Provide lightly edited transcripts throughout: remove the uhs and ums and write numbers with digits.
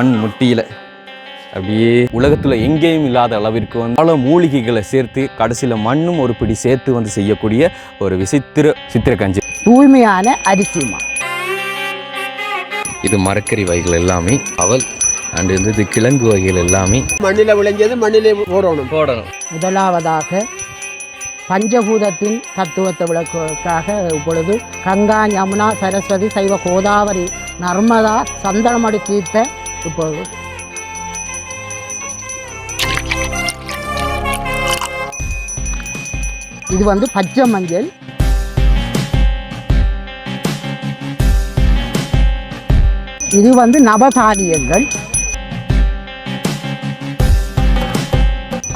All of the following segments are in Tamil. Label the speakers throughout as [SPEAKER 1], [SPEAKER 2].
[SPEAKER 1] மண் முட்டியில் அப்படியே உலகத்தில் எங்கேயும் இல்லாத அளவிற்கு வந்து பல மூலிகைகளை சேர்த்து கடைசியில் மண்ணும் ஒரு பிடி சேர்த்து வந்து செய்யக்கூடிய ஒரு சித்திர கஞ்சி.
[SPEAKER 2] தூய்மையான அரிசிமா.
[SPEAKER 1] இது மரக்கறி வகைகள் எல்லாமே அவல் அண்ட் இது கிழங்கு வகைகள் எல்லாமே
[SPEAKER 3] மண்ணில் விளைஞ்சது மண்ணிலே போடணும்.
[SPEAKER 2] முதலாவதாக பஞ்சபூதத்தின் தத்துவத்தை விளக்குவதற்காக இப்பொழுது கங்கா யமுனா சரஸ்வதி சைவ கோதாவரி நர்மதா சந்தனமடி தீர்த்த இப்பொழுது இது வந்து பச்சை மஞ்சள், இது வந்து நவதானியங்கள்,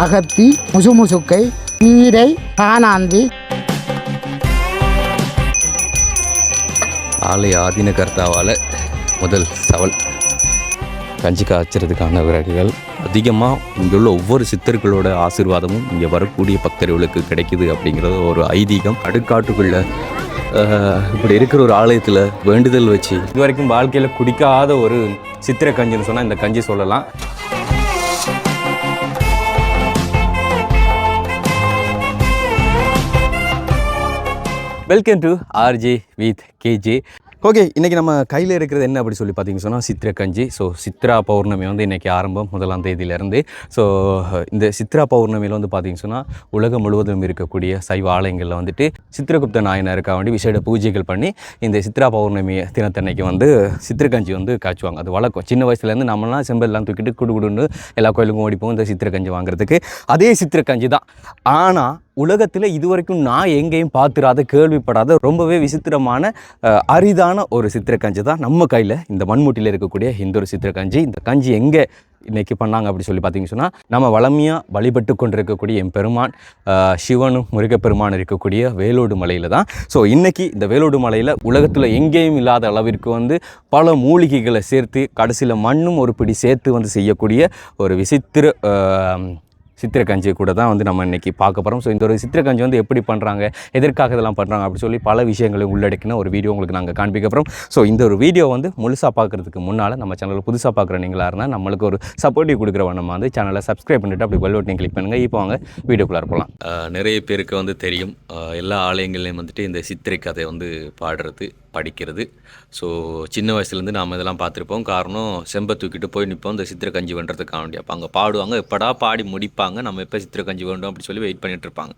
[SPEAKER 2] அகத்தி, முசுமுசுக்கை, கீரை, காணாந்தி.
[SPEAKER 1] ஆலய ஆதீன கர்த்தாவால் முதல் சவல் கஞ்சி காய்ச்சறதுக்கான விறகுகள் அதிகமாக இங்கே உள்ள ஒவ்வொரு சித்தர்களோட ஆசீர்வாதமும் இங்கே வரக்கூடிய பக்தர்களுக்கு கிடைக்குது அப்படிங்கிறது ஒரு ஐதீகம். அடுக்காட்டுக்குள்ள இப்படி இருக்கிற ஒரு ஆலயத்தில் வேண்டுதல் வச்சு இது வரைக்கும் வாழ்க்கையில் குடிக்காத ஒரு சித்திரை கஞ்சின்னு சொன்னால் இந்த கஞ்சி சொல்லலாம். Welcome to RJ with KJ. Okay, இன்றைக்கி நம்ம கையில் இருக்கிறது என்ன அப்படி சொல்லி பார்த்தீங்கன்னு சொன்னால் சித்திரை கஞ்சி. ஸோ சித்ரா பௌர்ணமி வந்து இன்றைக்கி ஆரம்பம் 1ஆம் தேதியிலேருந்து. ஸோ இந்த சித்ரா பௌர்ணமியில் வந்து பார்த்திங்கன்னு சொன்னால் உலகம் முழுவதும் இருக்கக்கூடிய சைவ ஆலயங்களில் வந்துட்டு சித்திரகுப்த நாயனருக்காக வேண்டி விசேட பூஜைகள் பண்ணி இந்த சித்ரா பௌர்ணமி தினத்தன்னைக்கு வந்து சித்திரை கஞ்சி வந்து காய்ச்சுவாங்க. அது வழக்கம். சின்ன வயசுலேருந்து நம்மளாம் செம்பெல்லாம் தூக்கிட்டு குடுகுடுன்னு எல்லா கோயிலுக்கும் ஓடிப்போம் இந்த சித்திரை கஞ்சி வாங்குறதுக்கு. அதே சித்திரை கஞ்சி தான். ஆனால் உலகத்தில் இதுவரைக்கும் நான் எங்கேயும் பார்த்துடாத கேள்விப்படாத ரொம்பவே விசித்திரமான அரிதான ஒரு சித்திரை கஞ்சி தான் நம்ம கையில் இந்த மண்முட்டியில் இருக்கக்கூடிய இந்த ஒரு சித்திரை கஞ்சி. இந்த கஞ்சி எங்கே இன்றைக்கி பண்ணாங்க அப்படி சொல்லி பார்த்தீங்கன்னு சொன்னால் நம்ம வளமையாக வழிபட்டு கொண்டிருக்கக்கூடிய எம்பெருமான் சிவனும் முருகப்பெருமான் இருக்கக்கூடிய வேலோடு மலையில் தான். ஸோ இன்றைக்கி இந்த வேலோடு மலையில் உலகத்தில் எங்கேயும் இல்லாத அளவிற்கு வந்து பல மூலிகைகளை சேர்த்து கடைசியில் மண்ணும் ஒரு பிடி சேர்த்து வந்து செய்யக்கூடிய ஒரு சித்திரை கஞ்சி கூட தான் வந்து நம்ம இன்றைக்கி பார்க்க போகிறோம். ஸோ இந்த ஒரு சித்திரை கஞ்சி வந்து எப்படி பண்ணுறாங்க, எதற்காக இதெல்லாம் பண்ணுறாங்க அப்படி சொல்லி பல விஷயங்களை உள்ளடக்கின ஒரு வீடியோ உங்களுக்கு நாங்கள் காண்பிக்க போகிறோம். ஸோ இந்த ஒரு வீடியோ வந்து முழுசாக பார்க்குறதுக்கு முன்னால் நம்ம சேனலில் புதுசாக பார்க்குற நீங்களாக இருந்தால் நம்மளுக்கு ஒரு சப்போர்ட்டிவ் கொடுக்குற நம்ம வந்து சேனலை சப்ஸ்கிரைப் பண்ணிவிட்டு அப்படி பெல் பட்டனை கிளிக் பண்ணுங்கள். இப்போ வாங்க வீடியோக்குள்ளே போகலாம். நிறைய பேருக்கு வந்து தெரியும், எல்லா ஆலயங்கள்லேயும் வந்துட்டு இந்த சித்திரை கதை வந்து பாடுறது படிக்கிறது. ஸோ சின்ன வயசுலேருந்து நாம் இதெல்லாம் பார்த்துருப்போம். காரணம் செம்பை தூக்கிட்டு போய் நிற்போம் இந்த சித்திரை கஞ்சி பண்ணுறதுக்காக வேண்டிய. அப்போ அங்கே பாடுவாங்க, எப்படா பாடி முடிப்பாங்க, நம்ம எப்போ சித்திரை கஞ்சி வேண்டும் அப்படி சொல்லி வெயிட் பண்ணிகிட்டு இருப்பாங்க.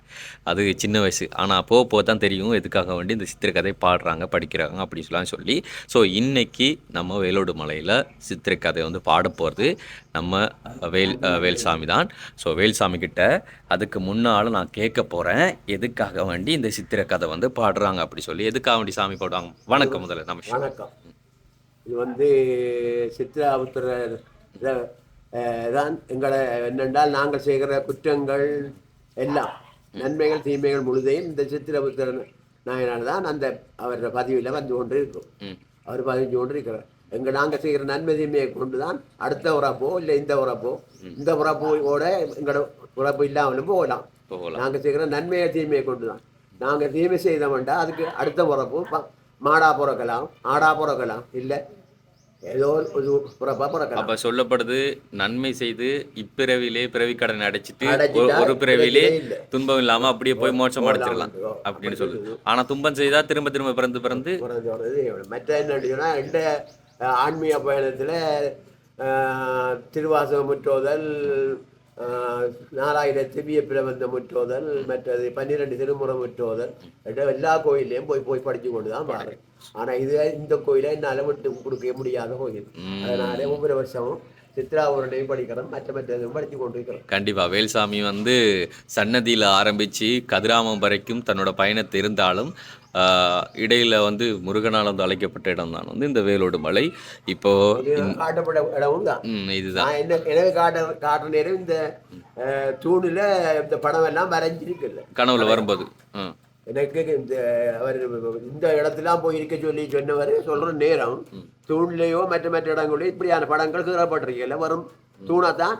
[SPEAKER 1] அது சின்ன வயசு. ஆனால் போக தான் தெரியும் எதுக்காக வேண்டி இந்த சித்திரை கதை பாடுறாங்க படிக்கிறாங்க அப்படி சொல்லி. ஸோ இன்றைக்கி நம்ம வேலோடு மலையில் சித்திரை கதை வந்து பாட போகிறது நம்ம வேல்சாமி தான். ஸோ வேல்சாமி கிட்ட அதுக்கு முன்னால் நான் கேட்க போகிறேன் எதுக்காக வேண்டி இந்த சித்திரை கதை வந்து பாடுறாங்க அப்படி சொல்லி. எதுக்காக வேண்டி சாமி பாடுவாங்க? வணக்கம். முதல்ல நம்ம
[SPEAKER 3] வணக்கம். இது வந்து சித்ராபுத்திரர் தான் எங்களை என்னென்றால் நாங்கள் செய்கிற குற்றங்கள் எல்லாம் நன்மைகள் தீமைகள் முழுதையும் இந்த சித்திரபுத்திரன் நாயனால் தான் அந்த அவரோட பதிவில் வந்து கொண்டு இருக்கும். அவர் பதிஞ்சு கொண்டு இருக்கிறார். நாங்கள் செய்கிற நன்மை தீமையை கொண்டு தான் அடுத்த உறப்போ இல்லை இந்த உறப்போ இந்த உறப்போட எங்களோட உறப்பு இல்லாமலும் போகலாம். நாங்கள் செய்கிற நன்மையை தீமையை கொண்டு தான். நாங்கள் தீமை செய்தோம்டா அதுக்கு அடுத்த உறப்பு மாடா பிறக்கலாம், ஆடா பிறக்கலாம், இல்லை ஏதோ ஒரு பிறப்பா பிறக்கலாம்.
[SPEAKER 1] அப்ப சொல்லப்படுது நன்மை செய்து இப்பிறவிலே பிறவி கடனை அடைச்சிட்டு ஒரு பிறவிலே துன்பம் இல்லாம அப்படியே போய் மோட்சம் அடைச்சிடலாம் அப்படின்னு சொல்லுது. ஆனா துன்பம் செய்தா திரும்ப திரும்ப பிறந்து
[SPEAKER 3] மற்ற என்ன இந்த ஆன்மீக பயணத்துல திருவாசகம் முற்றோதல், 4000 திவ்ய பிரபந்த முற்றோதல், மற்றது 12 திருமுறை முற்றோதல், எல்லா கோயிலையும் போய் படிச்சு கொண்டுதான் பாரு. ஆனா இது இந்த கோயிலை என்னால விட்டு கொடுக்க முடியாத கோயில். அதனால ஒவ்வொரு வருஷமும் சித்ராபுரனையும் படிக்கிறோம், மற்றதும் படித்து கொண்டு இருக்கிறோம்.
[SPEAKER 1] கண்டிப்பா வேல்சாமி வந்து சன்னதியில ஆரம்பிச்சு கதிராமம் வரைக்கும் தன்னோட பயணத்தை இருந்தாலும் இடையில வந்து முருகனால் வந்து அழைக்கப்பட்ட இடம் தான் வந்து இந்த வேலோடு மலை. இப்போ
[SPEAKER 3] காட்டப்பட்ட இடமும் தான் இதுதான். எனக்கு காட்டுற நேரம் இந்த தூணில் இந்த படம் எல்லாம் வரைஞ்சிருக்குல்ல கனவுல வரும்போது எனக்கு இந்த அவர் இந்த இடத்துலாம் போய் இருக்க சொன்னவர் சொல்ற நேரம் தூண்லேயோ மற்ற இடங்களோ இப்படியான படங்கள் கீழப்பட்டிருக்கல வரும் தூணாதான்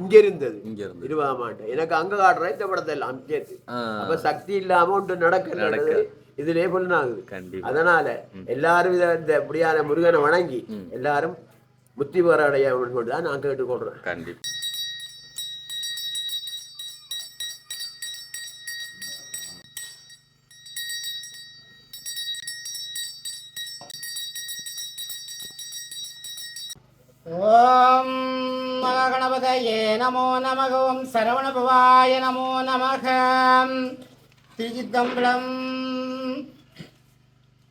[SPEAKER 3] இங்க இருந்தது 20ஆம் ஆண்டு. எனக்கு அங்க காட்டுற இந்த படத்தை எல்லாம் சேர்த்து அப்ப சக்தி இல்லாம ஒன்று நடக்க இதுலே பொண்ணாகுது. அதனால எல்லாரும் இந்த இப்படியான முருகனை வணங்கி எல்லாரும் முத்தி பெற அடைய சொல்லி தான் நான் கேட்டுக்கொள்கிறேன்.
[SPEAKER 1] கண்டிப்பாக.
[SPEAKER 2] ஓம் மகாகணபதயே நமோ நமக. ஓம் சரவணபவாய நமோ நமக. திருச்சித்தம்பலம்.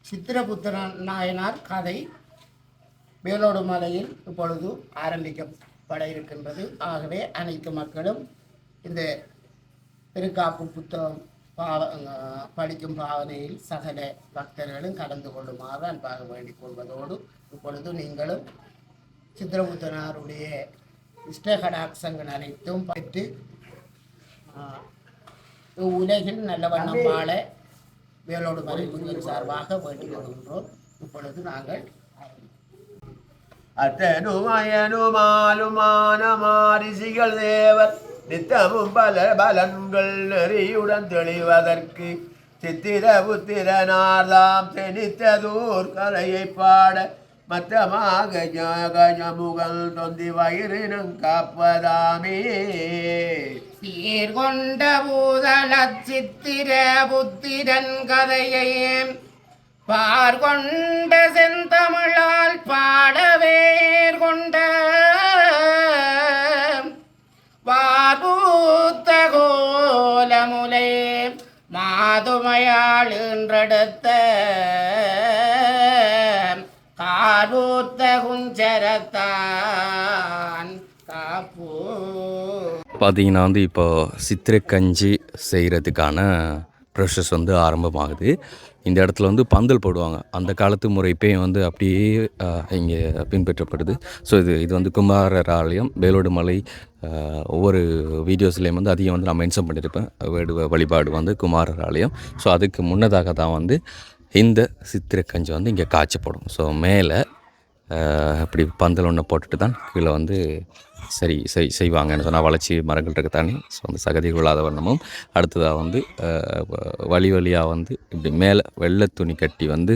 [SPEAKER 2] சித்திரபுத்திரன் நாயனார் கதை வேலோடு மலையில் இப்பொழுது ஆரம்பிக்கப்பட இருக்கின்றது. ஆகவே அனைத்து மக்களும் இந்த திருக்காப்பு புத்தகம் படிக்கும் பாவனையில் சகல பக்தர்களும் கலந்து கொள்ளுமாறு அன்பாக வேண்டிக் கொள்வதோடு இப்பொழுது நீங்களும் சித்திரபுத்தனாருடைய இஷ்டகடாட்சங்கள் அனைத்தும் பெற்று உலகில் நல்ல வண்ணம் வாழ வேலோடு மலை குழுவின் சார்பாக வேண்டிக் கொள்கின்றோம். இப்பொழுது நாங்கள்
[SPEAKER 3] அத்தனுமயனுமாலுமானமாரிசிகள் தேவர் நித்தமும் பல பலன்கள் நெறியுடன் தெளிவதற்கு சித்திர புத்திரனார்தாம் தெனித்ததூர் கலையை பாட மத்தமாக ஜகமுகல் தொந்தி வயிறினம் காப்பதாமே.
[SPEAKER 2] சீர்கொண்ட பூதல சித்திர புத்திரன் கதையை பார்கொண்ட செந்தமிழால் பாடவேர் கொண்ட வார்பூத்த கோலமுலை மாதுமையாள் என்றெடுத்த கார்பூத்த குஞ்சரத்தான் காப்பூ.
[SPEAKER 1] பார்த்தீங்கன்னா வந்து இப்போ சித்திரை கஞ்சி செய்கிறதுக்கான ப்ரொசஸ் வந்து ஆரம்பமாகுது. இந்த இடத்துல வந்து பந்தல் போடுவாங்க. அந்த காலத்து முறை இப்போயும் வந்து அப்படியே இங்கே பின்பற்றப்படுது. ஸோ இது வந்து குமாரர் ஆலயம் வேலோடு மலை. ஒவ்வொரு வீடியோஸ்லேயும் வந்து அதிகம் வந்து நான் மென்ஷன் பண்ணியிருப்பேன். வழிபாடு வந்து குமாரர் ஆலயம். ஸோ அதுக்கு முன்னதாக தான் வந்து இந்த சித்திரை கஞ்சி வந்து இங்கே காய்ச்சப்படும். ஸோ மேலே அப்படி பந்தல் ஒன்று போட்டுட்டு தான் கீழே வந்து செய்வாங்கன்னு சொன்னால் வளர்ச்சி மரங்கள் இருக்கு தானே. ஸோ அந்த சகதி கொள்ளாத வண்ணமும் அடுத்ததாக வந்து வழியாக வந்து இப்படி மேலே வெள்ளை துணி கட்டி வந்து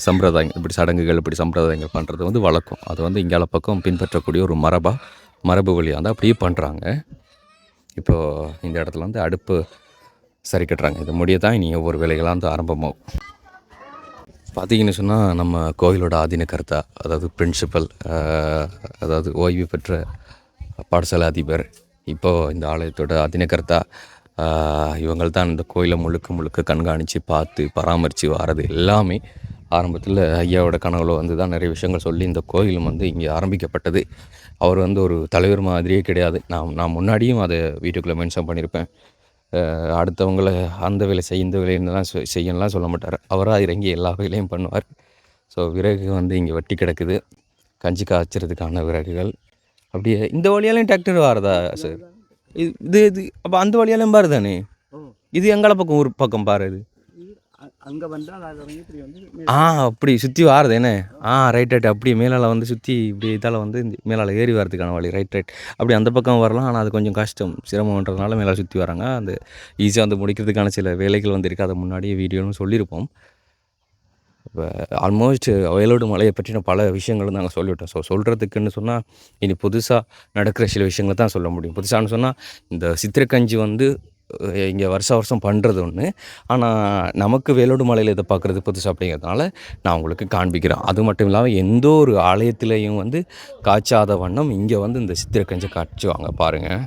[SPEAKER 1] சம்பிரதாயம் இப்படி சடங்குகள் இப்படி சம்பிரதாயங்கள் பண்ணுறது வந்து வழக்கம். அது வந்து இங்கால பக்கம் பின்பற்றக்கூடிய ஒரு மரபு வழியாக வந்து அப்படியே பண்ணுறாங்க. இப்போது இந்த இடத்துல வந்து அடுப்பு சரி கட்டுறாங்க. இது முடிய தான் இனி ஒவ்வொரு வேலைகளாக வந்து ஆரம்பமாகும். பார்த்திங்கன்னு சொன்னால் நம்ம கோயிலோட ஆதீனகர்த்தா, அதாவது பிரின்சிபல், அதாவது ஓய்வு பெற்ற பாடசாலை அதிபர், இப்போது இந்த ஆலயத்தோட ஆதீனகர்த்தா, இவங்கள் தான் இந்த கோயிலை முழுக்க கண்காணித்து பார்த்து பராமரித்து வாரது எல்லாமே. ஆரம்பத்தில் ஐயாவோட கனவுல வந்து தான் நிறைய விஷயங்கள் சொல்லி இந்த கோயிலும் வந்து இங்கே ஆரம்பிக்கப்பட்டது. அவர் வந்து ஒரு தலைவர் மாதிரியே கிடையாது. நான் முன்னாடியும் அதை வீட்டுக்குள்ளே மென்ஷன் பண்ணியிருப்பேன். அடுத்தவங்களை அந்த வேலை இந்த வேலைன்னெலாம் செய்யலாம் சொல்ல மாட்டார். அவராக இறங்கி எல்லா வேலையும் பண்ணுவார். ஸோ விறகு வந்து இங்கே வெட்டி கிடக்குது. கஞ்சி காய்ச்சறதுக்கான விறகுகள் அப்படியே இந்த வழியாலையும் டிராக்டர் வாரதா சார்? இது அப்போ அந்த வழியாலையும் பாரு தானே. இது எங்களை பக்கம் ஒரு பக்கம் பாரு. இது
[SPEAKER 4] அங்கே வந்தால் அது இப்படி வந்து
[SPEAKER 1] அப்படி சுற்றி வாரது என்ன? ரைட் அப்படியே மேலால் வந்து சுற்றி இப்படி இதால் வந்து இந்த மேலால் ஏறி வரதுக்கான வழி ரைட் அப்படி அந்த பக்கம் வரலாம். ஆனால் அது கொஞ்சம் கஷ்டம், சிரமன்றதுனால மேலால் சுற்றி வராங்க. அந்த ஈஸியாக வந்து முடிக்கிறதுக்கான சில வேலைகள் வந்து இருக்குது. அதை முன்னாடியே வீடியோன்னு சொல்லியிருப்போம். இப்போ ஆல்மோஸ்ட் வேலோடு மலையை பற்றின பல விஷயங்களும் நாங்கள் சொல்லிவிட்டோம். ஸோ சொல்கிறதுக்குன்னு சொன்னால் இனி புதுசாக நடக்கிற சில விஷயங்களை தான் சொல்ல முடியும். புதுசான்னு சொன்னால் இந்த சித்திரைக்கஞ்சி வந்து இங்கே வருஷம் பண்ணுறது ஒன்று. ஆனால் நமக்கு வேலோடு மலையில் இதை பார்க்குறது புதுசு அப்படிங்கிறதுனால நான் உங்களுக்கு காண்பிக்கிறேன். அது மட்டும் இல்லாமல் எந்த ஒரு ஆலயத்துலேயும் வந்து காய்ச்சாத வண்ணம் இங்கே வந்து இந்த சித்திரைக்கஞ்சி காய்ச்சுவாங்க பாருங்கள்.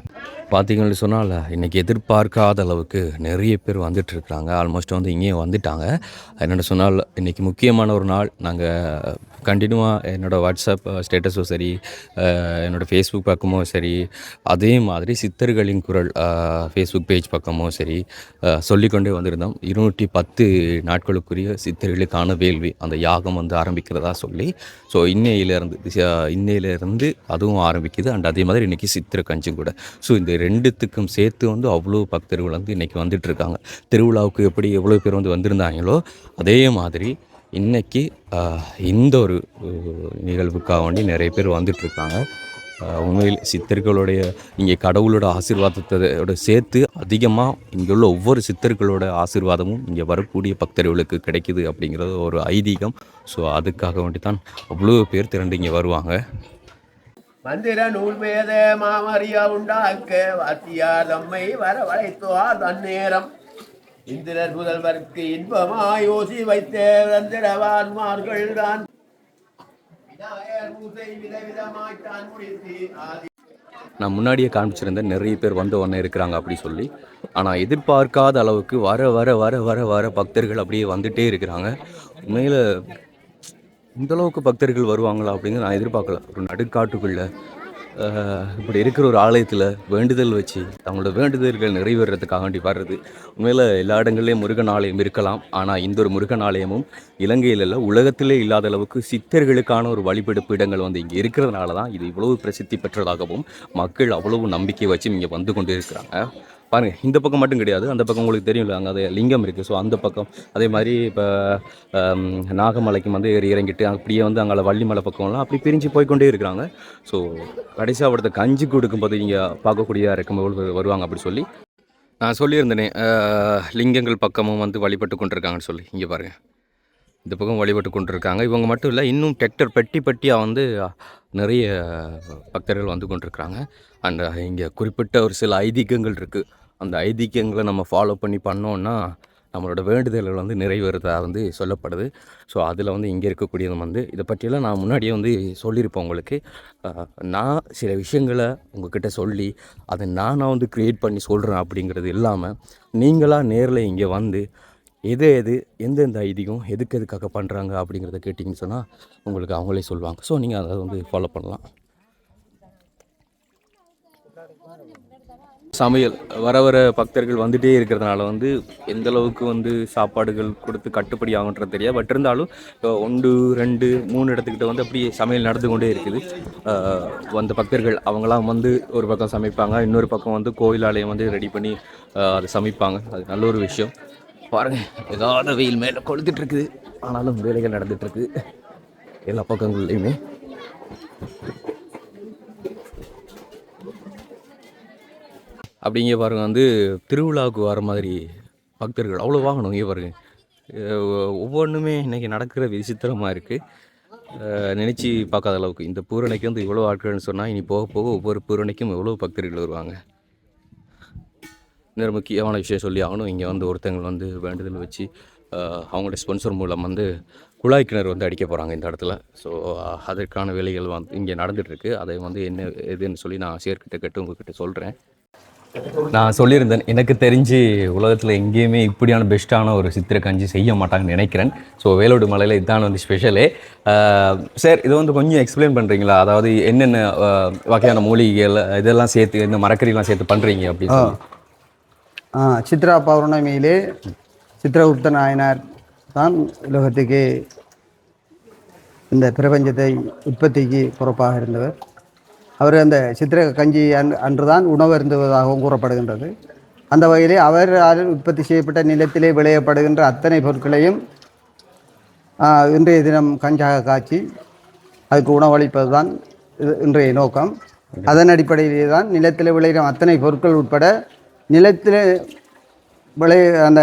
[SPEAKER 1] பார்த்திங்கன்னு சொன்னால் இன்றைக்கி எதிர்பார்க்காத அளவுக்கு நிறைய பேர் வந்துட்டுருக்குறாங்க. ஆல்மோஸ்ட் வந்து இங்கேயும் வந்துட்டாங்க. என்னென்னு சொன்னால் இன்றைக்கி முக்கியமான ஒரு நாள். நாங்கள் கண்டினியூவாக என்னோடய வாட்ஸ்அப் ஸ்டேட்டஸும் சரி, என்னோடய ஃபேஸ்புக் பக்கமும் சரி, அதே மாதிரி சித்தர்களின் குரல் ஃபேஸ்புக் பேஜ் பக்கமும் சரி சொல்லிக்கொண்டே வந்திருந்தோம். 210 நாட்களுக்குரிய சித்தர்களுக்கான வேள்வி அந்த யாகம் வந்து ஆரம்பிக்கிறதா சொல்லி. ஸோ இன்னையிலேருந்து அதுவும் ஆரம்பிக்குது. அண்ட் அதே மாதிரி இன்றைக்கி சித்திரை கஞ்சும் கூட. ஸோ இந்த ரெண்டுத்துக்கும் சேர்த்து வந்து அவ்வளோ பக்தர்கள் வந்து இன்றைக்கி வந்துட்டுருக்காங்க. திருவிழாவுக்கு எப்படி எவ்வளோ பேர் வந்து வந்திருந்தாங்களோ அதே மாதிரி இன்றைக்கி இந்த ஒரு நிகழ்வுக்காக வேண்டி நிறைய பேர் வந்துட்டுருக்காங்க. உண்மையில் சித்தர்களுடைய இங்கே கடவுளோட ஆசீர்வாதத்தோட சேர்த்து அதிகமாக இங்கே உள்ள ஒவ்வொரு சித்தர்களோட ஆசீர்வாதமும் இங்கே வரக்கூடிய பக்தர்களுக்கு கிடைக்குது அப்படிங்கிறது ஒரு ஐதீகம். ஸோ அதுக்காக வேண்டி தான் அவ்வளோ பேர் திரண்டு இங்கே வருவாங்க.
[SPEAKER 3] மந்திர நூல் வேத மாமரியா உண்டாக்க வாத்தியார் தம்மை வரவழைத்துவார் தன்னேரம் இந்திரர் முதல்வர்க்கு இன்பமா யோசி வைத்த வந்திரவான்மார்கள் தான் விதவிதமாய்த்தான் முடித்து ஆதி.
[SPEAKER 1] நான் முன்னாடியே காமிச்சிருந்தேன் நிறைய பேர் வந்த உடனே இருக்கிறாங்க அப்படி சொல்லி. ஆனால் எதிர்பார்க்காத அளவுக்கு வர வர வர வர வர பக்தர்கள் அப்படியே வந்துகிட்டே இருக்கிறாங்க. உண்மையில் இந்தளவுக்கு பக்தர்கள் வருவாங்களா அப்படிங்கிற நான் எதிர்பார்க்கல. ஒரு நடுக்காட்டுக்குள்ளே இப்படி இருக்கிற ஒரு ஆலயத்தில் வேண்டுதல் வச்சு அவங்களோட வேண்டுதல்கள் நிறைவேறதுக்காக வேண்டி வர்றது. உண்மையில் எல்லா இடங்கள்லேயும் முருகன் ஆலயம் இருக்கலாம். ஆனால் இந்த ஒரு முருகன் ஆலயமும் இலங்கையில் இல்லை உலகத்திலே இல்லாத அளவுக்கு சித்தர்களுக்கான ஒரு வழிபடுப்பு இடங்கள் வந்து இங்கே இருக்கிறதுனால தான் இது இவ்வளவு பிரசித்தி பெற்றதாகவும் மக்கள் அவ்வளவு நம்பிக்கை வச்சு இங்கே வந்து கொண்டு இருக்கிறாங்க. பாருங்கள், இந்த பக்கம் மட்டும் கிடையாது, அந்த பக்கம் உங்களுக்கு தெரியும்ல, அங்கே அது லிங்கம் இருக்குது. ஸோ அந்த பக்கம் அதே மாதிரி இப்போ நாகமலைக்கும் வந்து இறங்கிட்டு அப்படியே வந்து அங்கே வள்ளிமலை பக்கம்லாம் அப்படி பிரிஞ்சு போய்கொண்டே இருக்கிறாங்க. ஸோ கடைசியாக அவர்கிட்ட கஞ்சி கொடுக்கும்போது இங்கே பார்க்கக்கூடிய இருக்கும் வருவாங்க அப்படி சொல்லி நான் சொல்லியிருந்தேனே. லிங்கங்கள் பக்கமும் வந்து வழிபட்டு கொண்டிருக்காங்கன்னு சொல்லி இங்கே பாருங்கள், இந்த பக்கம் வழிபட்டு கொண்டு இருக்காங்க. இவங்க மட்டும் இல்லை, இன்னும் டிராக்டர் பெட்டியாக வந்து நிறைய பக்தர்கள் வந்து கொண்டிருக்கிறாங்க. அண்ட் இங்கே குறிப்பிட்ட ஒரு சில ஐதீகங்கள் இருக்குது. அந்த ஐதீகங்களை நம்ம ஃபாலோ பண்ணி பண்ணோன்னா நம்மளோட வேண்டுதல்கள் வந்து நிறைவேறதா வந்து சொல்லப்படுது. ஸோ அதில் வந்து இங்கே இருக்கக்கூடியது வந்து இதை பற்றியெல்லாம் நான் முன்னாடியே வந்து சொல்லியிருப்பேன் உங்களுக்கு. நான் சில விஷயங்களை உங்ககிட்ட சொல்லி அதை நான் வந்து க்ரியேட் பண்ணி சொல்கிறேன் அப்படிங்கிறது இல்லாமல் நீங்களாக நேரில் இங்கே வந்து எது எந்தெந்த ஐதீகம் எதுக்காக பண்ணுறாங்க அப்படிங்கிறத கேட்டிங்கன்னு சொன்னால் உங்களுக்கு அவங்களே சொல்லுவாங்க. ஸோ நீங்கள் அதை வந்து ஃபாலோ பண்ணலாம். சமையல் வர வர பக்தர்கள் வந்துகிட்டே இருக்கிறதுனால வந்து எந்தளவுக்கு வந்து சாப்பாடுகள் கொடுத்து கட்டுப்படி ஆகுன்றது தெரியாது. பட் இருந்தாலும் 1 2 3 இடத்துக்கிட்ட வந்து அப்படியே சமையல் நடந்து கொண்டே இருக்குது. வந்த பக்தர்கள் அவங்களாம் வந்து ஒரு பக்கம் சமைப்பாங்க, இன்னொரு பக்கம் வந்து கோயில் ஆலயம் வந்து ரெடி பண்ணி அதை சமைப்பாங்க. அது நல்ல ஒரு விஷயம். பாருங்கள், ஏதாவது வெயில் மேலே கொளுத்துட்ருக்குது, ஆனாலும் வேலைகள் நடந்துகிட்ருக்கு எல்லா பக்கங்கள்லையுமே. அப்படிங்க பாருங்கள், வந்து திருவிழாவுக்கு வர மாதிரி பக்தர்கள் அவ்வளோ வாங்கணும். இங்கே பாருங்கள், ஒவ்வொன்றுமே இன்றைக்கி நடக்கிற விசித்திரமாக இருக்குது. நினச்சி பார்க்காத அளவுக்கு இந்த பூரணைக்கு வந்து இவ்வளோ ஆட்கள்னு சொன்னால் இனி போக போக ஒவ்வொரு பூரணைக்கும் எவ்வளோ பக்தர்கள் வருவாங்க. இன்னொரு முக்கியமான விஷயம் சொல்லி ஆகணும். இங்கே வந்து ஒருத்தங்க வந்து வேண்டுதல் வச்சு அவங்களோட ஸ்பான்சர் மூலம் வந்து குழாய் கிணறு வந்து அடிக்க போகிறாங்க இந்த இடத்துல. ஸோ அதற்கான வேலைகள் வந்து இங்கே நடந்துகிட்ருக்கு. அதை வந்து என்ன எதுன்னு சொல்லி நான் சேர்க்கிட்ட கேட்டு உங்கள்கிட்ட சொல்கிறேன். நான் சொல்லியிருந்தேன், எனக்கு தெரிஞ்சு உலகத்தில் எங்கேயுமே இப்படியான பெஸ்ட்டான ஒரு சித்திரை கஞ்சி செய்ய மாட்டாங்கன்னு நினைக்கிறேன். ஸோ வேலோடு மலையில் இதுதான் வந்து ஸ்பெஷலே. சார், இதை வந்து கொஞ்சம் எக்ஸ்பிளைன் பண்ணுறீங்களா? அதாவது என்னென்ன வகையான மூலிகைகள் இதெல்லாம் சேர்த்து, இந்த மரக்கறிலாம் சேர்த்து பண்ணுறீங்க அப்படின்னு சொல்லி.
[SPEAKER 4] சித்ரா பௌர்ணமியிலே சித்திரகுப்த நாயனார் தான் உலகத்துக்கு இந்த பிரபஞ்சத்தை உற்பத்திக்கு பொறுப்பாக இருந்தவர். அவர் அந்த சித்திரை கஞ்சி அன்று தான் உணவு இருந்துவதாகவும் கூறப்படுகின்றது. அந்த வகையிலே அவரால் உற்பத்தி செய்யப்பட்ட நிலத்திலே விளையப்படுகின்ற அத்தனை பொருட்களையும் இன்றைய தினம் கஞ்சாக காய்ச்சி அதுக்கு உணவளிப்பது தான் இன்றைய நோக்கம். அதன் அடிப்படையிலே தான் நிலத்தில் விளைகிற அத்தனை பொருட்கள் உட்பட நிலத்தில் அந்த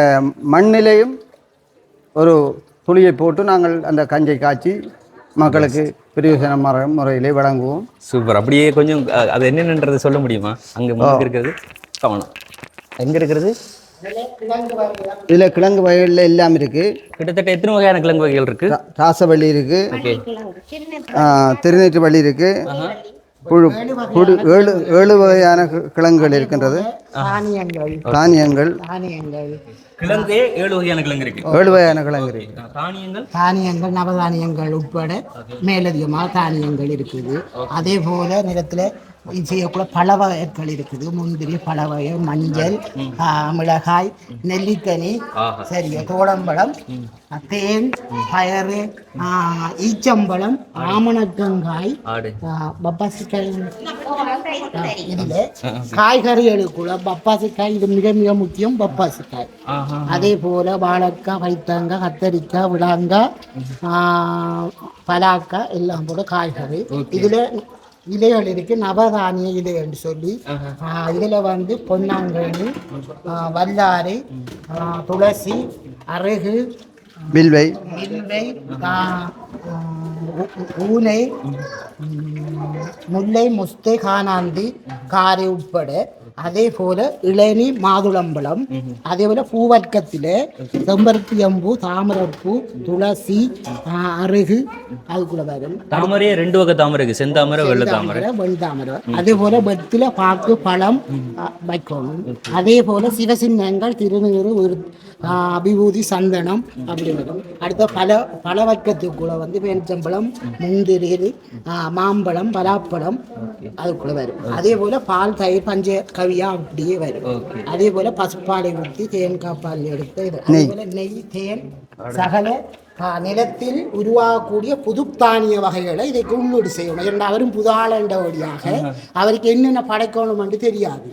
[SPEAKER 4] மண்ணிலையும் ஒரு துளியை போட்டு நாங்கள் அந்த கஞ்சை காய்ச்சி மக்களுக்கு பிரயோஜன முறையிலே வழங்குவோம்.
[SPEAKER 1] சூப்பர். அப்படியே கொஞ்சம் அது என்னென்னன்றது சொல்ல முடியுமா? அங்கே இருக்கிறது கவனம் எங்கே இருக்கிறது?
[SPEAKER 4] இதில் கிழங்கு வகைகளில் எல்லாம் இருக்குது.
[SPEAKER 1] கிட்டத்தட்ட எத்தனை வகையான கிழங்கு வகைகள் இருக்குது?
[SPEAKER 4] ராசவள்ளி இருக்குது, திருநீற்று வள்ளி இருக்குது, ஏழு வகையான கிழங்குகள் இருக்கின்றது. தானியங்கள்
[SPEAKER 1] கிழங்கு 7 வகையான கிழங்கு இருக்கு.
[SPEAKER 4] 7 வகையான கிழங்கு இருக்கு.
[SPEAKER 2] தானியங்கள் நவதானியங்கள் உட்பட மேலதிகமாக தானியங்கள் இருக்குது. அதே போல நிலத்தில் செய்யக்கூட பல வகைகள் இருக்குது. முந்திரி, பல வகை, மஞ்சள், மிளகாய், நெல்லிக்கனி, சரியா, தோடம்பழம், தேன், பயறு, ஈச்சம்பழம், ஆமணக்கங்காய், பப்பாசிக்காய். இதில் காய்கறிகளுக்குள்ள பப்பாசிக்காய் இது மிக மிக முக்கியம். பப்பாசிக்காய், அதே போல வாழைக்காய், வைத்தங்காய், கத்தரிக்காய், விளாங்காய், பலாக்காய் எல்லாம் போல காய்கறி. இதில் இலைகள் இருக்கு, நவதானிய இலைன்னு சொல்லி. இதில் வந்து பொன்னாங்கண்ணி, வல்லாரை, துளசி, அருகு,
[SPEAKER 4] வில்வை,
[SPEAKER 2] ஊனை, முல்லை, முஸ்தை, காணாந்தி, காரை உட்பட, அதே போல இளநி, மாதுளம்பழம், அதே போல பூவர்க்கத்தில் செம்பருத்தி அம்பு, தாமரைப்பூ, துளசி, அருகு, அதுக்குள்ள வரும்.
[SPEAKER 1] தாமரையே 2 வகை தாமரை இருக்கு, செந்தாமரை, வெள்ளை தாமரை,
[SPEAKER 2] வெண்தாமரை. அதே போல வெத்தில, பாக்கு, பழம் வைக்கணும். அதே போல சிவசின்னங்கள், திருநீறு, அபிபூதி, சந்தனம் அப்படி வரும். அடுத்த பல வர்க்கத்துக்குள்ள வந்து பேரிச்சம்பழம், முந்திரி, மாம்பழம், பலாப்பழம் அதுக்குள்ள வரும். அதே போல பால், தயிர், பஞ்ச கவியா அப்படியே வரும். அதே போல பசுப்பாலை ஊற்றி தேன்காய் பால் எடுத்து, அதே போல நெய், தேன், சகல நிலத்தில் உருவாகக்கூடிய புதுத்தானிய வகைகளை இதைக்கு உள்ளீடு செய்யணும். இரண்டாவரும் புதாளண்ட வழியாக அவருக்கு என்னென்ன படைக்கணும் என்று தெரியாது.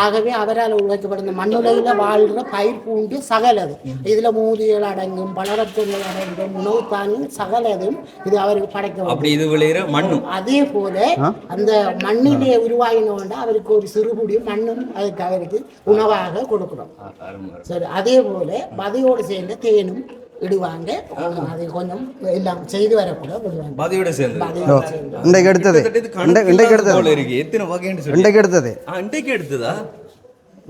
[SPEAKER 2] ஆகவே அவரால் உருவாக்கப்பட்ட மண்ணுலகில் வாழ்கிற பயிர் பூண்டு சகலது, இதுல மூலிகள் அடங்கும், பலரத்தங்கள் அடங்கும், உணவு தானியம் சகலதும் இது அவருக்கு படைக்க. அதே போல அந்த மண்ணிலே உருவாகினோண்டா அவருக்கு ஒரு சிறுபுடி மண்ணும் அதுக்கு அவருக்கு உணவாக கொடுக்கணும். சரி, அதே போல மதையோடு சேர்ந்த தேனும் இடுவாங்க. அதை கொஞ்சம் எல்லாம் செய்து வரக்கூட விடுவாங்க.
[SPEAKER 1] மதியோட சேர்ந்து
[SPEAKER 4] இன்றைக்கு எடுத்தது
[SPEAKER 1] எடுத்ததா?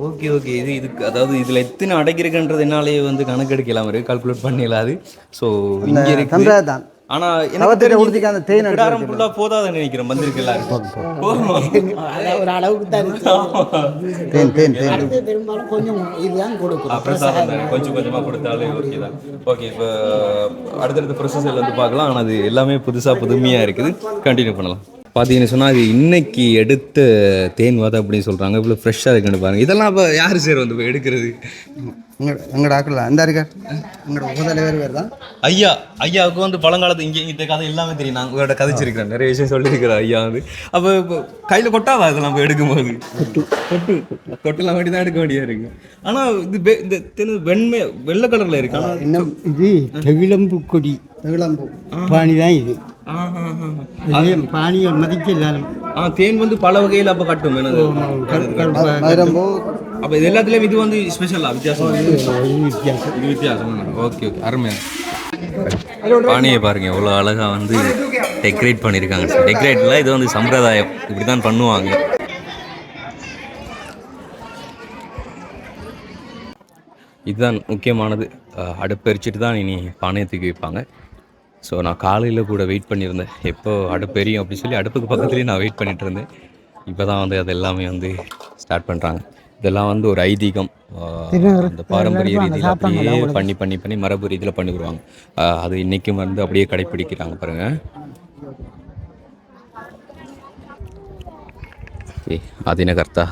[SPEAKER 1] Okay okay. இதுக்கு அதாவது இதில் எத்தனை அடக்கிருக்குன்றது என்னாலே வந்து கணக்கு எடுக்கலாம், கால்குலேட் பண்ணிடலாது. ஸோ இங்கே இருக்கு தான். ஆனா போதாத நினைக்கிறேன், வந்திருக்கு எல்லாருக்கும்
[SPEAKER 2] ஒரு அளவுக்கு தான் பெரும்பாலும் கொஞ்சம் இதுதான் கொடுக்கும்,
[SPEAKER 1] கொஞ்சம் கொஞ்சமா கொடுத்தாலே ஓகே தான். ஓகே, இப்போ அடுத்தடுத்த ப்ரொசஸர் வந்து பார்க்கலாம். ஆனால் அது எல்லாமே புதுமையா இருக்குது. கண்டினியூ பண்ணலாம். பார்த்தீங்கன்னு சொன்னால் அது இன்னைக்கு எடுத்த தேன் வாதை அப்படின்னு சொல்கிறாங்க. இவ்வளோ ஃப்ரெஷ்ஷாக இருக்குன்னு பாருங்கள். இதெல்லாம் இப்போ யார் சார் வந்து இப்போ எடுக்கிறது?
[SPEAKER 4] எங்களோட ஆக்கலாம் அந்த இருக்கார், எங்களோட உபதலைவர் பேர் தான்
[SPEAKER 1] ஐயா. ஐயாவுக்கு வந்து பழங்காலத்து இங்கே இந்த கதை எல்லாமே தெரியும். நான் உங்களோட கதைச்சிருக்கிறேன், நிறைய விஷயம் சொல்லியிருக்கிறேன் ஐயா வந்து. அப்போ இப்போ கையில் கொட்டாவா இதெல்லாம் இப்போ எடுக்கும்போது? கொட்டெல்லாம் வேண்டி தான் எடுக்க வேண்டியதாக இருக்கு. ஆனால் இது இந்த வெள்ளை கலரில் இருக்கு. ஆனால்
[SPEAKER 5] இன்னும் இது தெவிளம்பு கொடி, தெவிளம்பு பாணி தான் இது. பாணியை மதிக்க எல்லாரும்
[SPEAKER 1] தேன் வந்து பல வகையில் அப்போ கட்டும். அப்போ இது எல்லாத்துலேயும் இது வந்து ஸ்பெஷலாக வித்தியாசம். இது வித்தியாசம். ஓகே ஓகே, அருமையாக. பானையை பாருங்க எவ்வளோ அழகாக வந்து டெக்கரேட் பண்ணியிருக்காங்க. டெக்கரேட்டில் இது வந்து சம்பிரதாயம், இப்படி தான் பண்ணுவாங்க. இதுதான் முக்கியமானது. அடுப்பெரிச்சிட்டு தான் இனி பானையை தூக்கி வைப்பாங்க. ஸோ நான் காலையில் கூட வெயிட் பண்ணியிருந்தேன், எப்போ அடுப்பு எரியும் அப்படின்னு சொல்லி அடுப்புக்கு பக்கத்துலேயே நான் வெயிட் பண்ணிகிட்டு இருந்தேன். இப்போ தான் வந்து அது எல்லாமே வந்து ஸ்டார்ட் பண்ணுறாங்க. இதெல்லாம் வந்து ஒரு ஐதீகம், அந்த பாரம்பரிய ரீதியில் அப்படியே பண்ணி பண்ணி பண்ணி மரபு ரீதியில் பண்ணி விடுவாங்க. அது இன்றைக்கும் வந்து அப்படியே கடைப்பிடிக்கிறாங்க பாருங்கள். அதினகர்த்தா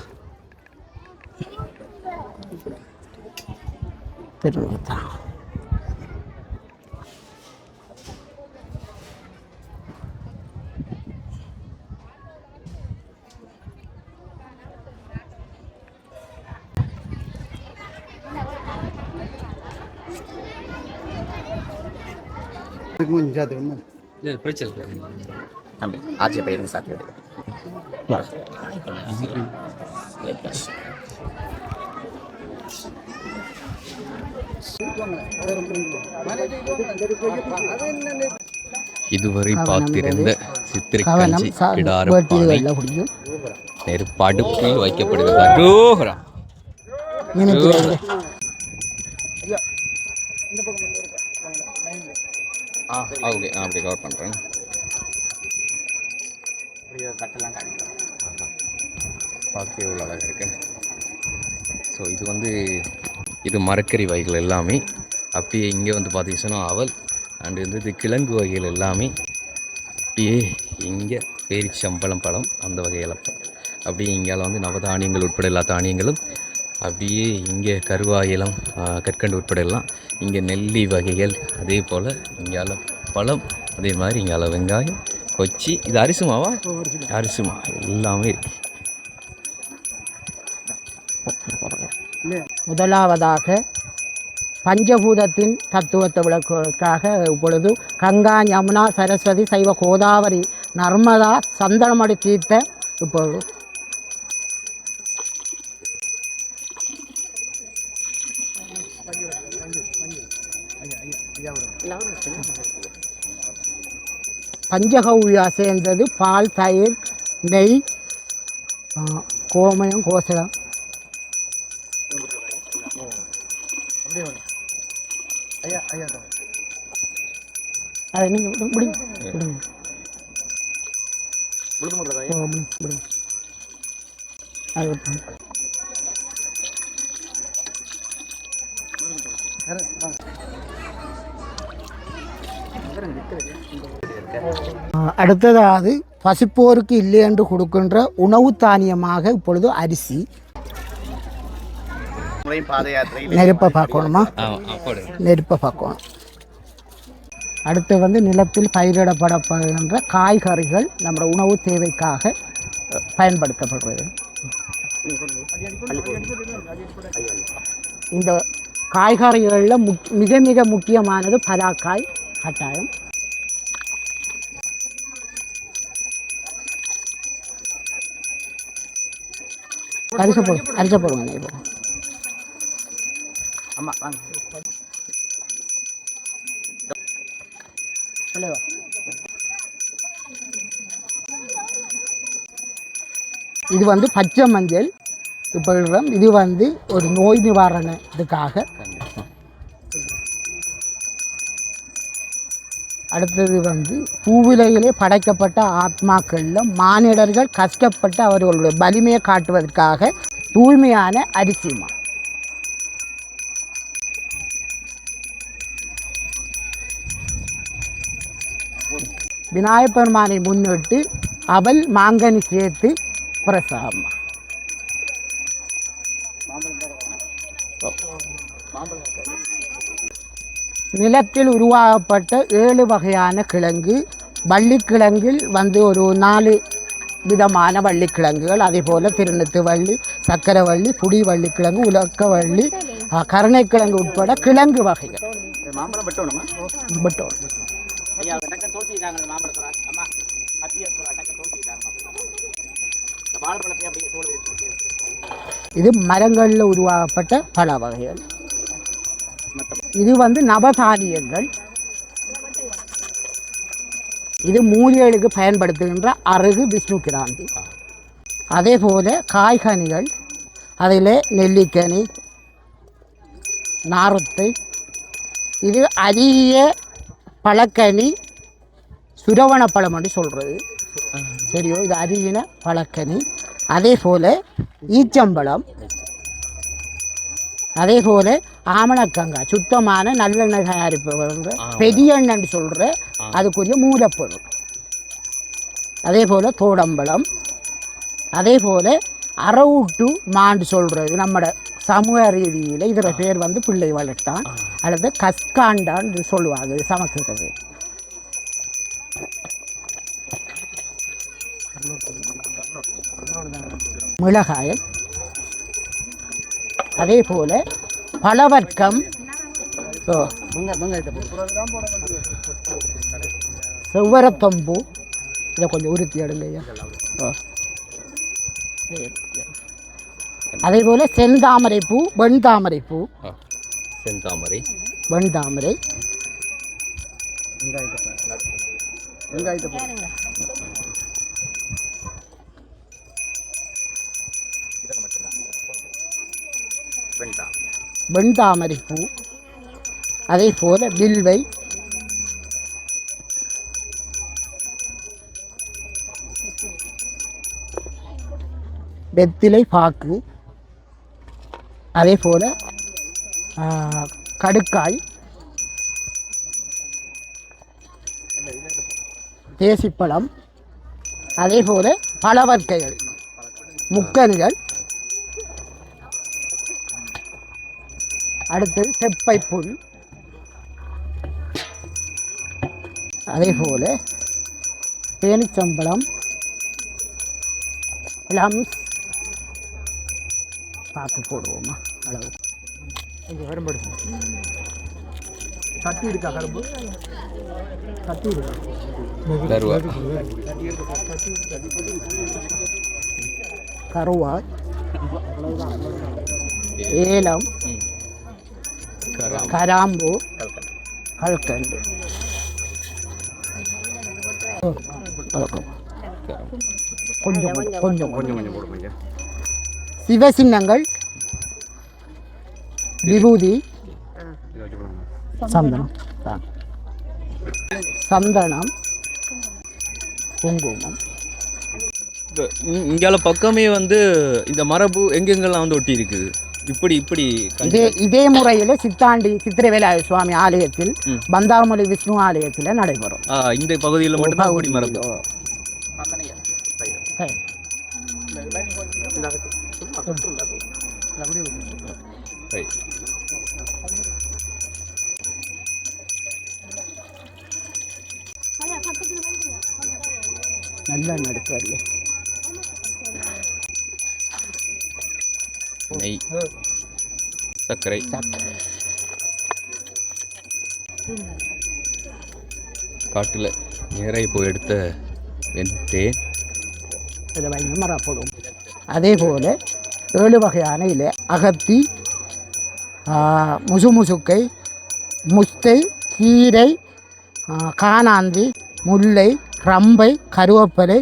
[SPEAKER 6] आज पेरेंट्स साथ में
[SPEAKER 1] இதுவரை பார்த்திருந்த சித்திரை கஞ்சி கிடார பானை நெருப்பாடுப்பில் வைக்கப்படுகிறது. ஓகே, நான் அப்படி கவர் பண்ணுறேன். பார்க்கவே இவ்வளோ அழகாக இருக்கு. ஸோ இது வந்து இது மரக்கறி வகைகள் எல்லாமே. அப்படியே இங்கே வந்து பார்த்தீங்கன்னா அவல் அண்டு வந்து இது கிழங்கு வகைகள் எல்லாமே. அப்படியே இங்கே பேரிச்சம்பழம் பழம் அந்த வகையில் அப்படியே இங்கால வந்து நவதானியங்கள் உட்பட எல்லா தானியங்களும். அப்படியே இங்கே கருவாயிலம், கற்கண்டு உட்பட எல்லாம். இங்கே நெல்லி வகைகள், அதே போல் இங்கால பழம், அதே மாதிரி இங்கால வெங்காயம், கொச்சி. இது அரிசுமாவா? அரிசுமா எல்லாமே இருக்கு.
[SPEAKER 2] முதலாவதாக பஞ்சபூதத்தின் தத்துவத்தை விளக்குவதற்காக இப்பொழுது கங்கா யமுனா சரஸ்வதி சைவ கோதாவரி நர்மதா சந்தனமடி தீர்த்த இப்பொழுது பஞ்சகவ்யா சேர்ந்தது பால் தயிர் நெய் கோமயம் கோசலம் அதை நீங்கள் விடுங்க அடுத்ததாவது பசிப்போருக்கு இல்லை என்று கொடுக்கின்ற உணவு தானியமாக இப்பொழுது அரிசி நெருப்பை பார்க்கணுமா நெருப்பை பார்க்கணும். அடுத்து வந்து நிலத்தில் பயிரிடப்படப்படுகின்ற காய்கறிகள் நம்ம உணவு தேவைக்காக பயன்படுத்தப்படுறது. இந்த காய்கறிகளில் மிக மிக முக்கியமானது பலாக்காய் கட்டாயம். அரிசை போடுவாங்க இப்போ. ஆமாம் வாங்க. இது வந்து பச்சை மஞ்சள் இப்போ இது வந்து ஒரு நோய் நிவாரணத்துக்காக. அடுத்தது வந்து பூவிலையிலே படைக்கப்பட்ட ஆத்மாக்களில் மானிடர்கள் கஷ்டப்பட்டு அவர்களுடைய வலிமையை காட்டுவதற்காக தூய்மையான அரிசிமா. விநாயகப் பெருமானை முன்னிட்டு அவல் மாங்கனி சேர்த்து பிரசாதமா. நிலத்தில் உருவாக்கப்பட்ட 7 வகையான கிழங்கு. வள்ளிக்கிழங்கில் வந்து ஒரு 4 விதமான வள்ளிக்கிழங்குகள், அதே போல் திருநெத்து வள்ளி, சக்கரவள்ளி, புடி வள்ளிக்கிழங்கு, உலக்கவள்ளி, கருணைக்கிழங்கு உட்பட கிழங்கு வகைகள். இது மரங்களில் உருவாக்கப்பட்ட பல வகைகள். இது வந்து நவதானியங்கள். இது மூலிகைகளுக்கு பயன்படுத்துகின்ற அருகு விஷ்ணு கிராந்தி. அதே போல காய்கனிகள், அதில் நெல்லிக்கனி, நாரத்தை, இது அரிய பழக்கனி, சுரவண பழம் என்று சொல்கிறது. சரியோ, இது அரியின பழக்கனி. அதே போல் ஈச்சம்பழம், அதே போல் ஆமணக்கங்காய், சுத்தமான நல்லெண்ணெய் தயாரிப்பு பெரிய எண்ணெய்ன்னு சொல்கிற அதுக்குரிய மூலப்பொருள். அதே போல் தோடம்பழம், அதே போல் அரவுட்டு மாண்டு சொல்கிறது நம்மட சமூக ரீதியில் இதில் பேர் வந்து பிள்ளை வளர்த்தான் அல்லது கஸ்காண்டான்னு சொல்லுவாங்க சமக்கிறது. மிளகாயம், அதே போல் பழவர்க்கம், செவ்வரத்தம்பூ, இதை கொஞ்சம் உறுத்தி எடுங்க. அதே போல் செந்தாமரை பூ, வெண்தாமரை பூ,
[SPEAKER 1] செந்தாமரை,
[SPEAKER 2] வெண்தாமரை, வெண்தாமரை பூ, அதே போல வில்வை, வெத்திலை பாக்கு, அதே போல கடுக்காய், தேசிப்பழம், அதே போல பழவர்க்கைகள், முக்கன்கள், அடுத்து செப்பைப்புல், அதே போல தேனிச்சம்பழம், பிளம்ஸ் பார்த்து போடுவோமா அளவு. கட்டி இருக்கா கரும்பு கட்டி இருக்கா
[SPEAKER 1] தருவா
[SPEAKER 2] கருவாய் ஏலம் கராம்பு கல்கண்டு கொஞ்சம் கொஞ்சம் கொஞ்சம் கொஞ்சம் சிவசின்னங்கள் விபூதி சந்தனம் சந்தனம் குங்குமம்
[SPEAKER 1] இப்போ இங்கால பக்கமே வந்து இந்த மரபு எங்கெங்கெல்லாம் வந்து ஒட்டி இருக்குது இப்படி
[SPEAKER 2] இதே முறையில் சித்திரவேலாய சுவாமி ஆலயத்தில் பந்தார்மொழி விஷ்ணு ஆலயத்தில் நடைபெறும்.
[SPEAKER 1] இந்த பகுதியில் மட்டும் அப்படி மரபு.
[SPEAKER 2] நல்லா நடத்துவார்ல
[SPEAKER 1] நெய் சர்க்கரை காட்டில் நிறைய போய் எடுத்த வெந்தேன்
[SPEAKER 2] இதை பயங்கரமாக போடுவோம். அதே போல் 7 வகையான இலை அகத்தி முசுமுசுக்கை முஸ்தை கீரை காணாந்தி முல்லை ரம்பை கருவேப்பிலை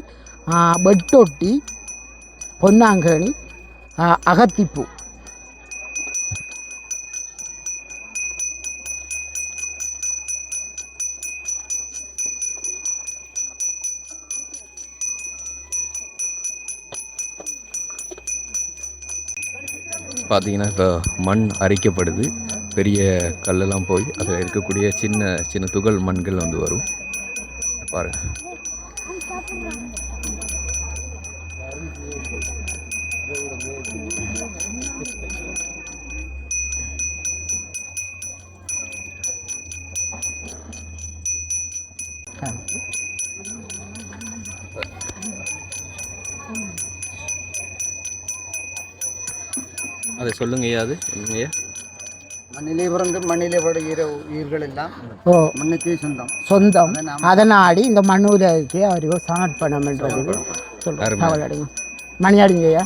[SPEAKER 2] வெட்டொட்டி பொன்னாங்கனி அகத்திப்பூ
[SPEAKER 1] பார்த்தீங்கன்னா இப்போ மண் அரைக்கப்படுது. பெரிய கல்லெல்லாம் போய் அதில் இருக்கக்கூடிய சின்ன சின்ன துகள் மண்கள் வந்து வரும் பாருங்க. அதை சொல்லுங்க ஐயா. அது என்னங்கய்யா?
[SPEAKER 4] மண்ணிலே பிறந்து மண்ணிலே படுகிற உயிர்கள் எல்லாம் மண்ணுக்கே சொந்தம்.
[SPEAKER 2] அதனாடி இந்த மண்ணூருக்கு அவருக்கு சமர்ப்பணம்ன்றது சொல்லுங்க. மணி அடிங்கய்யா.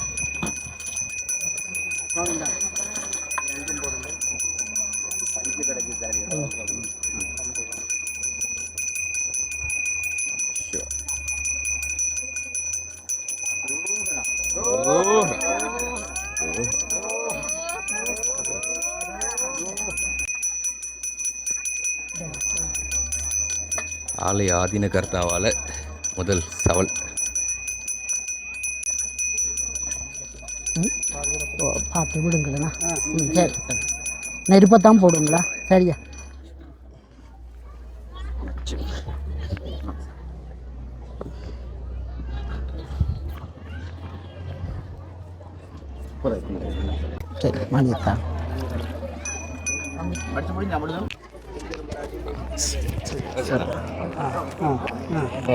[SPEAKER 1] ஆலய ஆதீன கர்த்தாவால் முதல் சவல்
[SPEAKER 2] பார்த்து விடுங்களா? சரி, நெருப்பத்தான் போடுங்களா? சரியா. சரி, மணித்தான்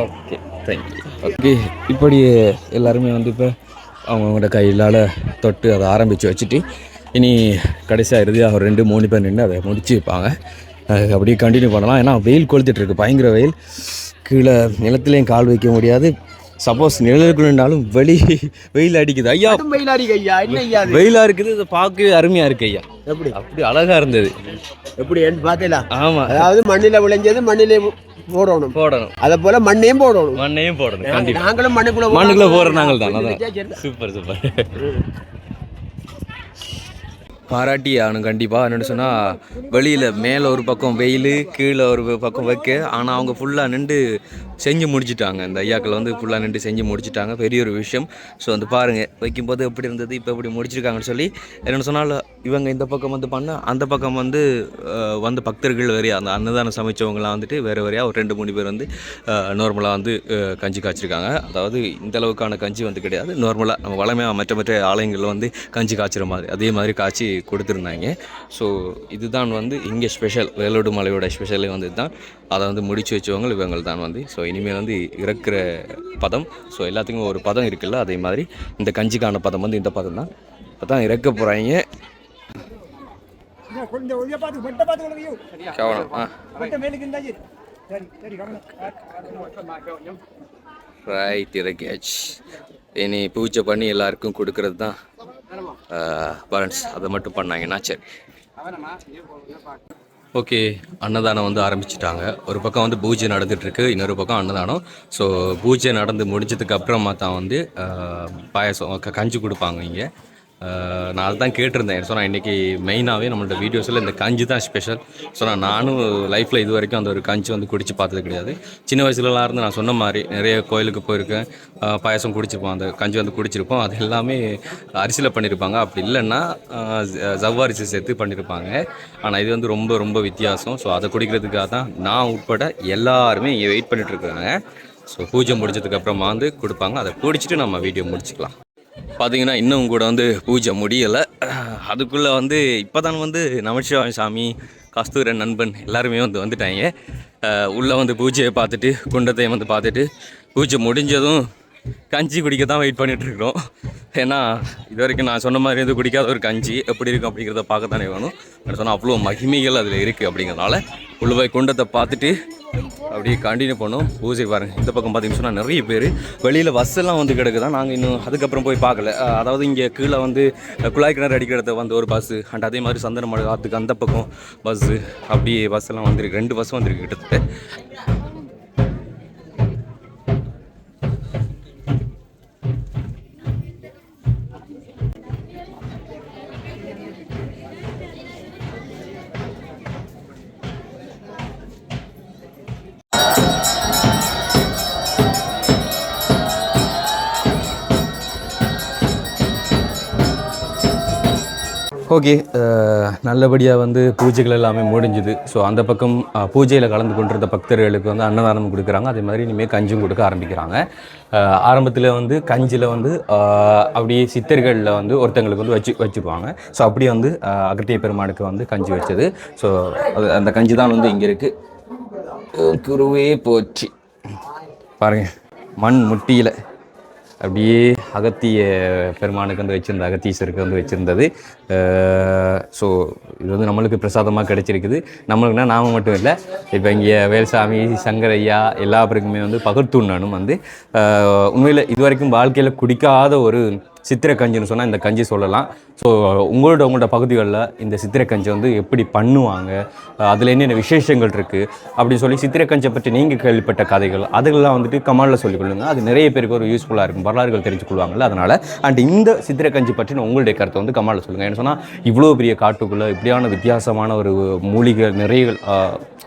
[SPEAKER 1] ஓகே, தேங்க்யூ. ஓகே, இப்படி எல்லாருமே வந்து இப்போ அவங்களோட கையிலால் தொட்டு அதை ஆரம்பித்து வச்சுட்டு இனி கடைசியாக இறுதியாக ஒரு 2-3 பேர் நின்று அதை முடிச்சு வைப்பாங்க. அப்படியே கண்டினியூ பண்ணலாம். ஏன்னா வெயில் கொளுத்துட்ருக்கு, பயங்கர வெயில். கீழே நிலத்துலேயும் கால் வைக்க முடியாது. சப்போஸ் நிழலுக்குள்ளாலும் வெயில் அடிக்குது ஐயா. வெயிலாக இருக்குது. இதை பார்க்கவே அருமையாக இருக்கு ஐயா. அப்படி அழகாக இருந்தது.
[SPEAKER 3] எப்படி பார்த்தீங்களா?
[SPEAKER 1] ஆமாம்,
[SPEAKER 3] அதாவது மண்ணில் விளைஞ்சது மண்ணிலே போடணும். அதை போல மண்ணையும் போடணும்.
[SPEAKER 1] கண்டிப்பாக.
[SPEAKER 3] நாங்களும்
[SPEAKER 1] மண்ணுக்குள்ளே போகிற நாங்கள் தான். அதான் சூப்பர். பாராட்டி ஆகணும் கண்டிப்பாக. என்னென்னு சொன்னால் வெளியில் மேலே ஒரு பக்கம் வெயில், கீழே ஒரு பக்கம் வைக்க, ஆனால் அவங்க ஃபுல்லாக நின்று செஞ்சு முடிச்சிட்டாங்க. இந்த ஐயாக்கள் வந்து ஃபுல்லாக நின்று செஞ்சு முடிச்சிட்டாங்க. பெரிய ஒரு விஷயம். ஸோ வந்து பாருங்கள், வைக்கும்போது எப்படி இருந்தது, இப்போ எப்படி முடிச்சிருக்காங்கன்னு சொல்லி. என்னென்னு சொன்னால் இவங்க இந்த பக்கம் வந்து பண்ண, அந்த பக்கம் வந்து வந்து பக்தர்கள் வேறையா, அந்த அன்னதானம் சமைச்சவங்களாம் வந்துட்டு வேறு வேறையாக ஒரு 2-3 பேர் வந்து நார்மலாக வந்து கஞ்சி காய்ச்சிருக்காங்க. அதாவது இந்த அளவுக்கான கஞ்சி வந்து கிடையாது. நார்மலாக நம்ம வளமையாக மற்ற ஆலயங்களில் வந்து கஞ்சி காய்ச்சிற மாதிரி அதே மாதிரி காய்ச்சி கொடுத்துருந்தாங்க. ஸோ இதுதான் வந்து இங்கே ஸ்பெஷல். வேலோடு மலையோட ஸ்பெஷலே வந்து இதுதான். அதை வந்து முடிச்சு வச்சவங்க இவங்க தான் வந்து. ஸோ இனிமேல் வந்து இறக்குற பதம், ஸோ எல்லாத்துக்கும் ஒரு பதம் இருக்குல்ல, அதே மாதிரி இந்த கஞ்சிக்கான பதம் வந்து இந்த பதம் தான். இப்போ தான் இறக்க போகிறாங்க. கவனம் ரைட் இறக்கியாச்சு. இனி பூஜை பண்ணி எல்லாருக்கும் கொடுக்கறது தான் பேரண்ட்ஸ். அதை மட்டும் பண்ணாங்கன்னா சரி. ஓகே, அன்னதானம் வந்து ஆரம்பிச்சிட்டாங்க. ஒரு பக்கம் வந்து பூஜை நடந்துகிட்ருக்கு, இன்னொரு பக்கம் அன்னதானம். ஸோ பூஜை நடந்து முடிஞ்சதுக்கு அப்புறமா தான் வந்து பாயசம் கஞ்சி கொடுப்பாங்க இங்கே. நான் அதுதான் கேட்டிருந்தேன். ஸோ நான் இன்றைக்கி மெயினாகவே நம்மளோட வீடியோஸில் இந்த கஞ்சி தான் ஸ்பெஷல். ஸோ நானும் லைஃப்பில் இது வரைக்கும் அந்த ஒரு கஞ்சி வந்து குடிச்சு பார்த்தது கிடையாது. சின்ன வயசுலலாம் இருந்து நான் சொன்ன மாதிரி நிறைய கோயிலுக்கு போயிருக்கேன், பாயசம் குடிச்சிருப்போம், அந்த கஞ்சி வந்து குடிச்சிருப்போம். அது எல்லாமே அரிசியில் பண்ணியிருப்பாங்க, அப்படி இல்லைன்னா ஜவ்வரிசி சேர்த்து பண்ணியிருப்பாங்க. ஆனால் இது வந்து ரொம்ப ரொம்ப வித்தியாசம். ஸோ அதை குடிக்கிறதுக்காக தான் நான் உட்பட எல்லாருமே இங்கே வெயிட் பண்ணிகிட்ருக்காங்க. ஸோ பூஜை முடிச்சதுக்கப்புறமா வந்து கொடுப்பாங்க. அதை குடிச்சிட்டு நம்ம வீடியோ முடிச்சுக்கலாம். பார்த்தீங்கன்னா இன்னும் கூட வந்து பூஜை முடியலை. அதுக்குள்ளே வந்து இப்போ தான் வந்து நமச்சிவாய சாமி, கஸ்தூரன், நண்பன் எல்லாருமே வந்துட்டாங்க. உள்ளே வந்து பூஜையை பார்த்துட்டு குண்டத்தையும் வந்து பார்த்துட்டு பூஜை முடிஞ்சதும் கஞ்சி குடிக்க தான் வெயிட் பண்ணிகிட்ருக்குறோம். ஏன்னா இது வரைக்கும் நான் சொன்ன மாதிரி வந்து குடிக்காத ஒரு கஞ்சி எப்படி இருக்கும் அப்படிங்கிறத பார்க்க தானே வேணும். சொன்னால் அவ்வளோ மகிமைகள் அதில் இருக்குது. அப்படிங்கிறதுனால உள்ள போய் குண்டத்தை பார்த்துட்டு அப்படியே கண்டினியூ பண்ணோம். பூஜை பாருங்கள். இந்த பக்கம் பார்த்தீங்கன்னு சொன்னால் நிறைய பேர் வெளியில் பஸ்ஸெல்லாம் வந்து கிடக்குதான். நாங்கள் இன்னும் அதுக்கப்புறம் போய் பார்க்கல. அதாவது இங்கே கீழே வந்து குழாய் கிணறு அடிக்கிறத வந்து ஒரு பஸ்ஸு, அண்ட் அதே மாதிரி சந்தனமலை ஆற்றுக்கு அந்த பக்கம் பஸ்ஸு, அப்படியே பஸ்ஸெல்லாம் வந்துருக்கு. 2 பஸ் வந்துருக்கு கிட்டத்தட்ட. ஓகே, நல்லபடியாக வந்து பூஜைகள் எல்லாமே முடிஞ்சுது. ஸோ அந்த பக்கம் பூஜையில் கலந்து கொண்டிருந்த பக்தர்களுக்கு வந்து அன்னதானம் கொடுக்குறாங்க. அதே மாதிரி இனிமேல் கஞ்சும் கொடுக்க ஆரம்பிக்கிறாங்க. ஆரம்பத்தில் வந்து கஞ்சியில் வந்து அப்படியே சித்தர்களில் வந்து ஒருத்தங்களுக்கு வந்து வச்சுருவாங்க. ஸோ அப்படியே வந்து அகத்திய பெருமானுக்கு வந்து கஞ்சி வச்சது. ஸோ அந்த கஞ்சி தான் வந்து இங்கே இருக்குது. குருவே போச்சு பாருங்கள், மண் முட்டியில் அப்படியே அகத்திய பெருமானுக்கு வந்து வச்சுருந்த அகத்தீஸ்வருக்கு வந்து வச்சுருந்தது. ஸோ இது வந்து நம்மளுக்கு பிரசாதமாக கிடைச்சிருக்குது. நம்மளுக்குன்னா நாம மட்டும் இல்லை, இப்போ இங்கே வேல்சாமி, சங்கரையா எல்லா பேருக்குமே வந்து பகர்த்துண்ணனும் வந்து உண்மையில் இது வரைக்கும் வாழ்க்கையில் குடிக்காத ஒரு சித்திரை கஞ்சின்னு சொன்னால் இந்த கஞ்சி சொல்லலாம். ஸோ உங்களோட பகுதிகளில் இந்த சித்திரை கஞ்சி வந்து எப்படி பண்ணுவாங்க, அதில் என்னென்ன விசேஷங்கள் இருக்குது அப்படின்னு சொல்லி சித்திரை கஞ்சை பற்றி நீங்கள் கேள்விப்பட்ட கதைகள் அதெல்லாம் வந்துட்டு கமெண்டில் சொல்லிக்கொள்ளுங்க. அது நிறைய பேருக்கு ஒரு யூஸ்ஃபுல்லாக இருக்கும், வரலாறுகள் தெரிஞ்சுக்கொள்வாங்கள்ல. அதனால் அண்ட் இந்த சித்திரை கஞ்சி பற்றி உங்களுடைய கருத்தை வந்து கமெண்டில் சொல்லுங்கள். ஏன்னு சொன்னால் இவ்வளோ பெரிய காட்டுக்குள்ளே இப்படியான வித்தியாசமான ஒரு மூலிகை நிறைய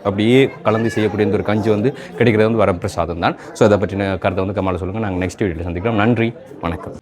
[SPEAKER 1] அப்படியே கலந்து செய்யக்கூடிய இந்த ஒரு கஞ்சி வந்து கிடைக்கிறது வந்து வரப்பிரசாதம் தான். ஸோ அதை பற்றின கருத்தை வந்து கமெண்டில் சொல்லுங்கள். நாங்கள் நெக்ஸ்ட் வீடியோவில் சந்திக்கிறோம். நன்றி, வணக்கம்.